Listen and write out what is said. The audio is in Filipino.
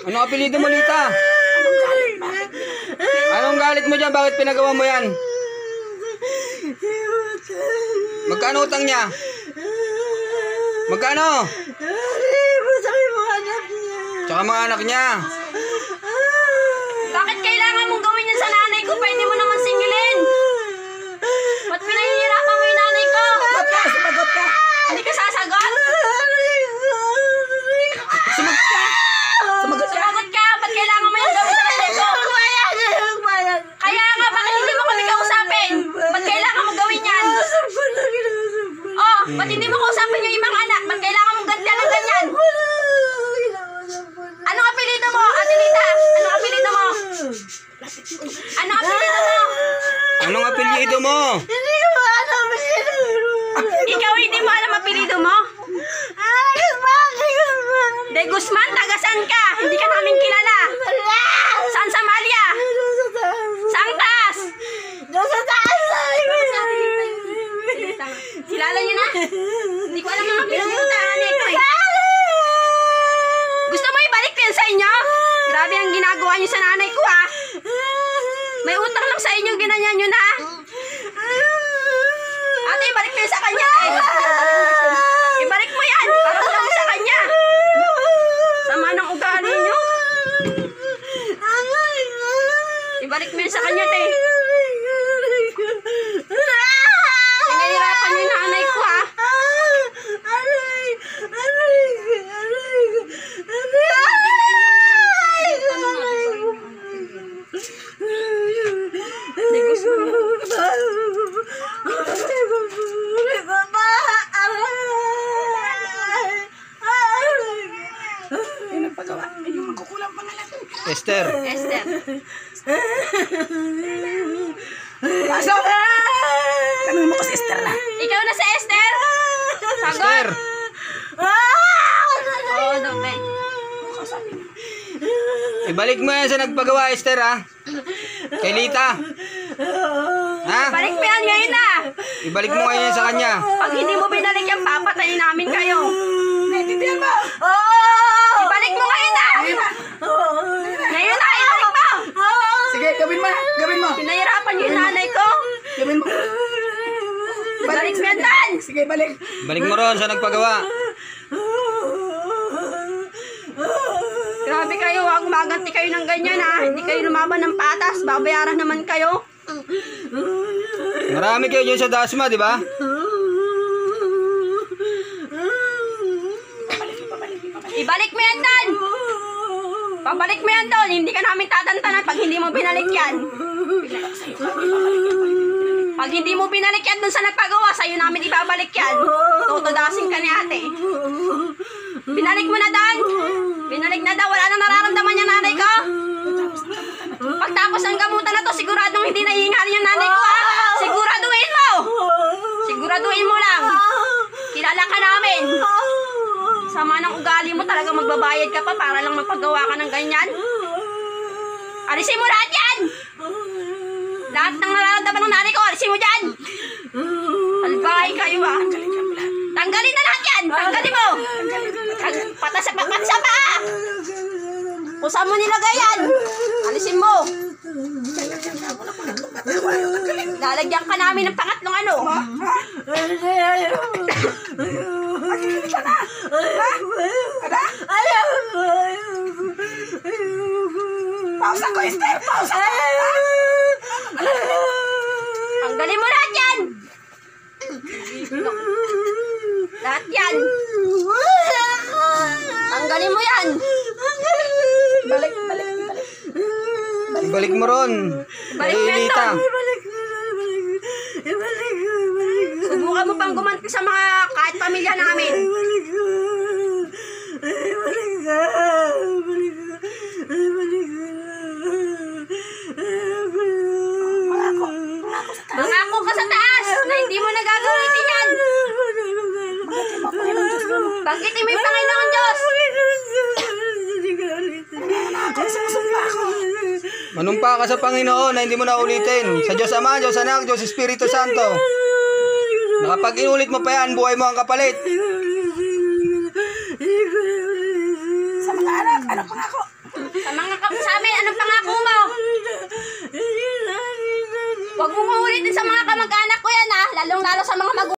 Anong apelido mo, Lita? Anong galit mo dyan? Bakit pinagawa mo yan? Magkano utang niya? Magkano? Tsaka mga anak niya. Bakit kailangan mong gawin yan sa nanay ko? Pwede mo naman singilin. Ba't pinahihirapan mo yung nanay ko? Sumagot ka! Hindi ka sasagot? Sumagot ka! Sumagot ka! Sumagot ka! Ba't kailangan mo yung gawin sa nanay ko? Kaya nga, bakit hindi mo kami kausapin? Ba't kailangan mo gawin yan? Oh, ba't hindi mo kausapin yung ibang anak? Ba't kailangan mong ganyan ng ganyan? Anong apelido mo, Ate Lita? Anong apelido mo? Anong apelido mo? Anong apelido mo? Ikaw hindi mo alam apelido mo? De Guzman, tagasan ka? Hindi ka namin kilala. Saan sa Malia? Saan taas? Kilala niyo na? Hindi ko alam mga apelido mo. Gusto mo ibalik ko yan sa inyo? Grabe ang ginagawa niyo sa nanay ko ha. May utang lang sa inyo, ginanyan nyo na. Ate, ibalik mo yan sa kanya. Ibalik mo yan. Para mo lang sa kanya. Sama ng ugali nyo. Ibalik mo yan sa kanya, te. Pinahirapan niyo yung nanay ko, ha. Esther. Esther. Pasok! Tanungin mo ko si Esther na. Ikaw na si Esther? Sagot. Esther. Oo, dome. Ibalik mo yan sa nagpagawa, Esther, ha? Kay Lita. Ha? Balik mo yan ngayon na. Ibalik mo ngayon yan sa kanya. Pag hindi mo binalik yan, papatayin namin kayo. Naintindihan mo? Ibalik mo ngayon na. Ngayon na, ibalik mo. Sige, gawin mo. Gawin mo. Pinahirapan niyo yung nanay ko. Gawin mo. Balik mo yan, Dan. Sige, balik. Balik mo ron sa nagpagawa. Grabe kayo, huwag maganti kayo ng ganyan ha. Hindi kayo lumaban ng patas, babayaran naman kayo. Marami kayo dyan sa Dasma, di ba? Ibalik mo yan, Dan. Pabalik mo yan doon, hindi ka namin tatantanan pag hindi mo binalik yan. Pag hindi mo binalik yan doon sa nagpagawa, sa'yo namin ibabalik yan. Tutudasin ka ni ate. Binalik mo na, Dan. Binalik na daw, wala nang nararamdaman yung nanay ko. Pagtapos ng gamutan na to, siguradong hindi naiingali yung nanay ko, ha? Siguraduhin mo. Siguraduhin mo lang. Kilala ka namin. Sama ng ugali mo, talaga magbabayad ka pa para lang magpagawa ka ng ganyan. Alisin mo lahat yan. Lahat ng nararamdaman ng nanay ko, alisin mo dyan. Albay kayo, ha? Tanggalin na lahat yan. Tanggalin mo. Patas sa paa. Kung saan mo nilagay yan, alisin mo. Lalagyan ka namin ng pangatlong ano. Pausa ko, Esther. Pausa ko. Tanggalin mo lahat yan. Lahat yan. Tanggalin mo yan. Balik. Ibalik mo ron. Balik Kay mo yan Lita. doon. Subukan mo pang gumanti sa mga kahit pamilya namin. Mangako ka sa taas na hindi mo nagagawin yan. Banggitin mo yung Panginoon Diyos. Manumpa ka sa Panginoon na hindi mo na ulitin. Sa Diyos Ama, Diyos Anak, Diyos Espiritu Santo. Na kapag inulit mo pa yan, buhay mo ang kapalit. Sa mga anak, anak pangako. ulitin sa mga kamag-anak ko yan, ha? Lalong-lalo sa mga magulang.